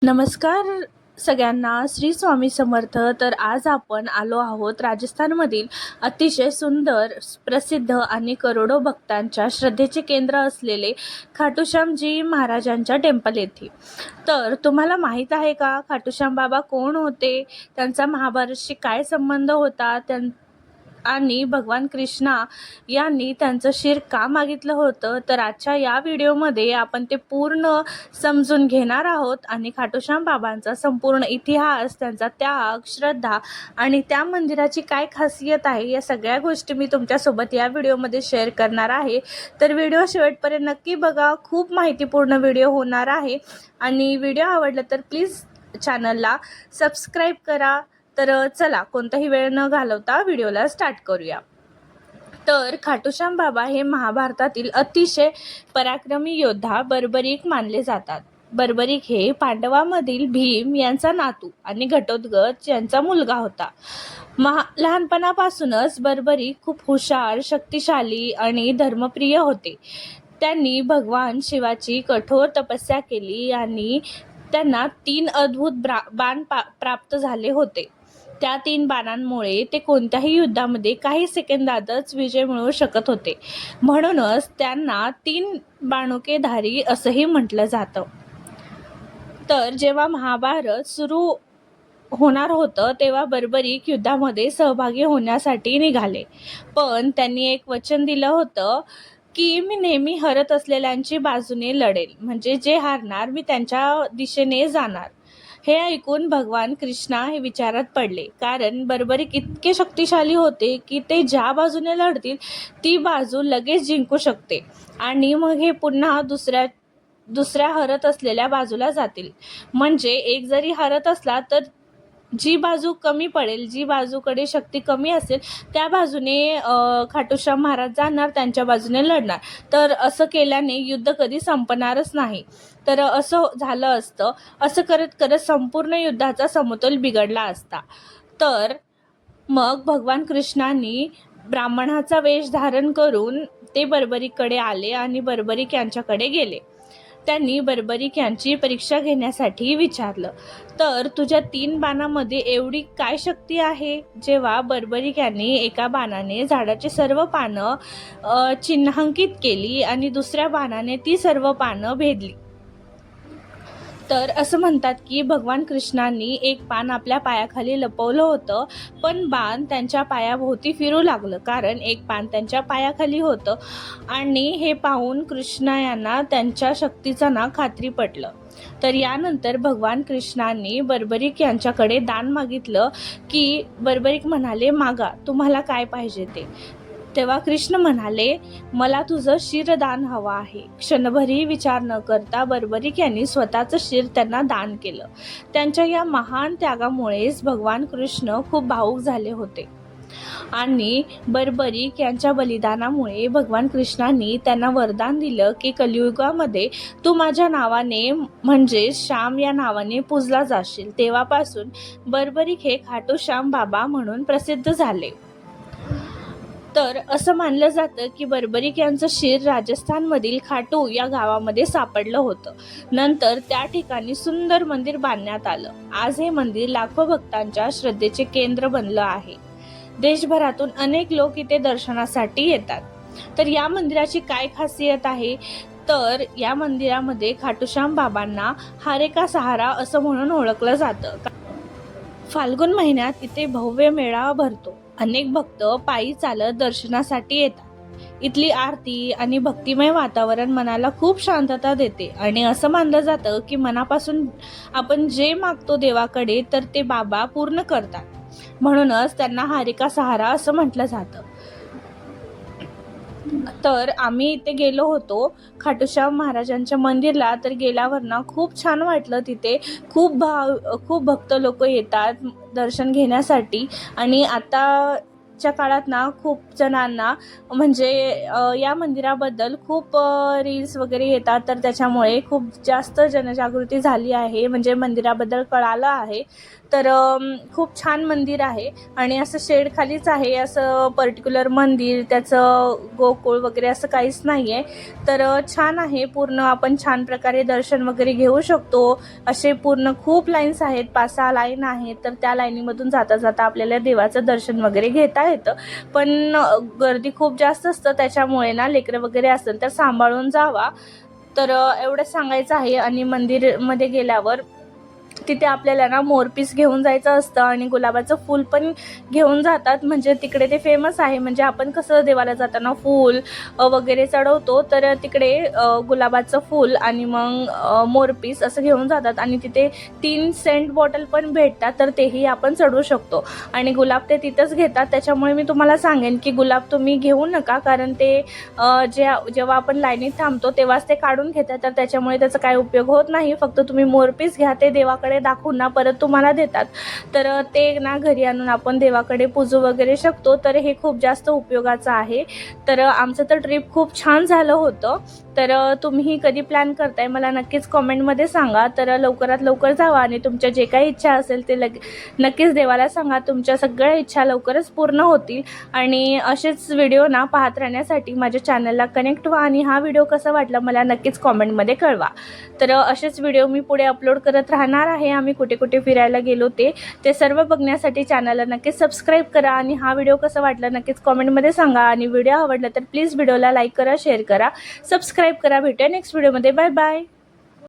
नमस्कार सगळ्यांना, श्री स्वामी समर्थ. तर आज आपण आलो आहोत राजस्थानमधील अतिशय सुंदर, प्रसिद्ध आणि करोडो भक्तांच्या श्रद्धेचे केंद्र असलेले खाटूश्यामजी महाराजांच्या टेम्पल येथे. तर तुम्हाला माहीत आहे का खाटूश्याम बाबा कोण होते, त्यांचा महाभारतशी काय संबंध होता, आणि भगवान कृष्णा यांनी त्यांचं शिर का मागितलं होतं? तर आजच्या या व्हिडिओमध्ये आपण ते पूर्ण समजून घेणार आहोत आणि खाटूश्याम बाबांचा संपूर्ण इतिहास, त्यांचा त्याग, श्रद्धा आणि त्या मंदिराची काय खासियत आहे, या सगळ्या गोष्टी मी तुमच्यासोबत या व्हिडिओमध्ये शेअर करणार आहे. तर व्हिडिओ शेवटपर्यंत नक्की बघा, खूप माहितीपूर्ण व्हिडिओ होणार आहे. आणि व्हिडिओ आवडला तर प्लीज चॅनलला सबस्क्राईब करा. तर चला, कोणताही वेळ न घालवता व्हिडिओला स्टार्ट करूया. तर खाटूश्याम बाबा हे महाभारतातील अतिशय पराक्रमी योद्धा बर्बरीक मानले जातात. बर्बरीक हे पांडवामधील भीम यांचा नातू आणि घटोत्कच यांचा मुलगा होता. लहानपणापासूनच बर्बरीक खूप हुशार, शक्तिशाली आणि धर्मप्रिय होते. त्यांनी भगवान शिवाची कठोर तपस्या केली आणि त्यांना 3 अद्भुत बाण प्राप्त झाले होते. त्या 3 बाणांमुळे ते कोणत्याही युद्धामध्ये काही सेकंदातच विजय मिळवू शकत होते. म्हणूनच त्यांना 3 बाणुकेधारी असंही म्हटलं जातं. तर जेव्हा महाभारत सुरू होणार होतं तेव्हा बर्बरीक युद्धामध्ये सहभागी होण्यासाठी निघाले. पण त्यांनी एक वचन दिलं होतं की मी नेहमी हरत असलेल्यांची बाजूने लढेल, म्हणजे जे हारणार मी त्यांच्या दिशेने जाणार. हे ऐकून भगवान कृष्णा हे विचारात पडले, कारण बर्बरीक इतके शक्तिशाली होते की ते ज्या बाजूने लढतील ती बाजू लगेच जिंकू शकते आणि मग हे पुन्हा दुसऱ्या हरत असलेल्या बाजूला जातील. म्हणजे एक जरी हरत असला तर जी बाजू कमी पडेल, जी बाजूकडे शक्ती कमी असेल त्या बाजूने खाटूश्याम महाराज जाणार, त्यांच्या बाजूने लढणार. तर असं केल्याने युद्ध कधी संपणारच नाही. तर असं झालं असतं. असं करत करत संपूर्ण युद्धाचा समतोल बिघडला असता. तर मग भगवान कृष्णांनी ब्राह्मणाचा वेश धारण करून ते बर्बरीकडे आले आणि बर्बरीक यांच्याकडे गेले. त्यांनी बर्बरीक यांची परीक्षा घेण्यासाठी विचारलं, तर तुझ्या 3 बाणामध्ये एवढी काय शक्ती आहे? जेव्हा बर्बरीक यांनी एका बाणाने झाडाची सर्व पानं चिन्हांकित केली आणि दुसऱ्या बाणाने ती सर्व पानं भेदली. तर असं म्हणतात की भगवान कृष्णांनी एक पान आपल्या पायाखाली लपवलं होतं, पण बाण त्यांच्या पायाभोवती फिरू लागलं, कारण एक पान त्यांच्या पायाखाली होतं. आणि हे पाहून कृष्णा यांना त्यांच्या शक्तीचं खात्री पटलं. तर यानंतर भगवान कृष्णांनी बर्बरीक यांच्याकडे दान मागितलं की बर्बरीक म्हणाले, मागा, तुम्हाला काय पाहिजे ते. तेव्हा कृष्ण म्हणाले, मला तुझं शिरदान हवं आहे. क्षणभरही विचार न करता बर्बरीक यांनी स्वतःचं शिर त्यांना दान केलं. त्यांच्या या महान त्यागामुळेच भगवान कृष्ण खूप भावुक झाले होते आणि बर्बरीक यांच्या बलिदानामुळे भगवान कृष्णांनी त्यांना वरदान दिलं की कलियुगामध्ये तू माझ्या नावाने, म्हणजे श्याम या नावाने पूजला जाशील. तेव्हापासून बर्बरीक हे खाटूश्याम बाबा म्हणून प्रसिद्ध झाले. तर असं मानलं जातं की बर्बरीक यांचं शिर राजस्थानमधील खाटू या गावामध्ये सापडलं होतं. नंतर त्या ठिकाणी सुंदर मंदिर बांधण्यात आलं. आज हे मंदिर लाखो भक्तांच्या श्रद्धेचे केंद्र बनलं आहे. देशभरातून अनेक लोक इथे दर्शनासाठी येतात. तर या मंदिराची काय खासियत आहे? तर या मंदिरामध्ये खाटूश्याम बाबांना हारे का सहारा असं म्हणून ओळखलं जातं. फाल्गुन महिन्यात इथे भव्य मेळावा भरतो. अनेक भक्त पायी चालत दर्शनासाठी येतात. इथली आरती आणि भक्तिमय वातावरण मनाला खूप शांतता देते आणि असं मानलं जातं की मनापासून आपण जे मागतो देवाकडे तर ते बाबा पूर्ण करतात. म्हणूनच त्यांना हारे का सहारा असं म्हटलं जातं. तर आम्ही इथे गेलो होतो खाटूश्याम महाराजांच्या मंदिरला. तर गेल्यावर खूप छान वाटलं. तिथे खूप भक्त लोक येतात दर्शन घेण्यासाठी. आणि आता आजच्या काळात ना खूप जणांना म्हणजे या मंदिराबद्दल खूप रील्स वगैरे येतात, तर त्याच्यामुळे खूप जास्त जनजागृती झाली आहे, म्हणजे मंदिराबद्दल कळालं आहे. तर खूप छान मंदिर आहे आणि असं शेडखालीच आहे, असं पर्टिक्युलर मंदिर त्याचं गोकुळ वगैरे असं काहीच नाही आहे. तर छान आहे, पूर्ण आपण छान प्रकारे दर्शन वगैरे घेऊ शकतो. असे पूर्ण खूप लाईन्स आहेत, 5-6 लाईन आहेत, तर त्या लाईनीमधून जाता जाता आपल्याला देवाचं दर्शन वगैरे घेता येतं. पण गर्दी खूप जास्त असतं, त्याच्यामुळे ना लेकरं वगैरे असेल तर सांभाळून जावा. तर एवढं सांगायचं आहे. आणि मंदिरमध्ये गेल्यावर तिथे आपल्याला ना मोरपीस घेऊन जायचं असतं आणि गुलाबाचं फूल पण घेऊन जातात, म्हणजे तिकडे ते फेमस आहे. म्हणजे आपण कसं देवाला जाताना फूल वगैरे चढवतो, तर तिकडे गुलाबाचं फूल आणि मग मोरपीस असं घेऊन जातात आणि तिथे 3 सेंट बॉटल पण भेटतात, तर तेही आपण चढवू शकतो. आणि गुलाब ते तिथंच घेतात, त्याच्यामुळे मी तुम्हाला सांगेन की गुलाब तुम्ही घेऊ नका, कारण ते जेव्हा आपण लाईनीत थांबतो तेव्हाच ते काढून घेतात, तर त्याच्यामुळे त्याचा काही उपयोग होत नाही. फक्त तुम्ही मोरपीस घ्या, ते देवाकडे दाखवून ना परत तुम्हाला देतात, तर ते ना घरी आणून आपण देवाकडे पूजू वगैरे शकतो. तर हे खूप जास्त उपयोगाचं आहे. तर आमचं तर ट्रिप खूप छान झालं होतं. तर तुम्हीही कधी प्लॅन करताय मला नक्कीच कॉमेंटमध्ये सांगा. तर लवकरात लवकर जावा आणि तुमच्या जे काही इच्छा असेल ते नक्कीच देवाला सांगा. तुमच्या सगळ्या इच्छा लवकरच पूर्ण होतील. आणि असेच व्हिडिओ ना पाहत राहण्यासाठी माझ्या चॅनलला कनेक्ट व्हा आणि हा व्हिडिओ कसा वाटला मला नक्कीच कॉमेंटमध्ये कळवा. तर असेच व्हिडिओ मी पुढे अपलोड करत राहणार आहे. आम्ही कुठे कुठे फिरायला गेलो ते सर्व बघण्यासाठी चॅनलला नक्कीच सबस्क्राईब करा. आणि हा व्हिडिओ कसा वाटला नक्कीच कॉमेंटमध्ये सांगा. आणि व्हिडिओ आवडला तर प्लीज व्हिडिओला लाईक करा, शेअर करा, सबस्क्राईब करा. भेटूया नेक्स्ट व्हिडिओमध्ये. Bye bye.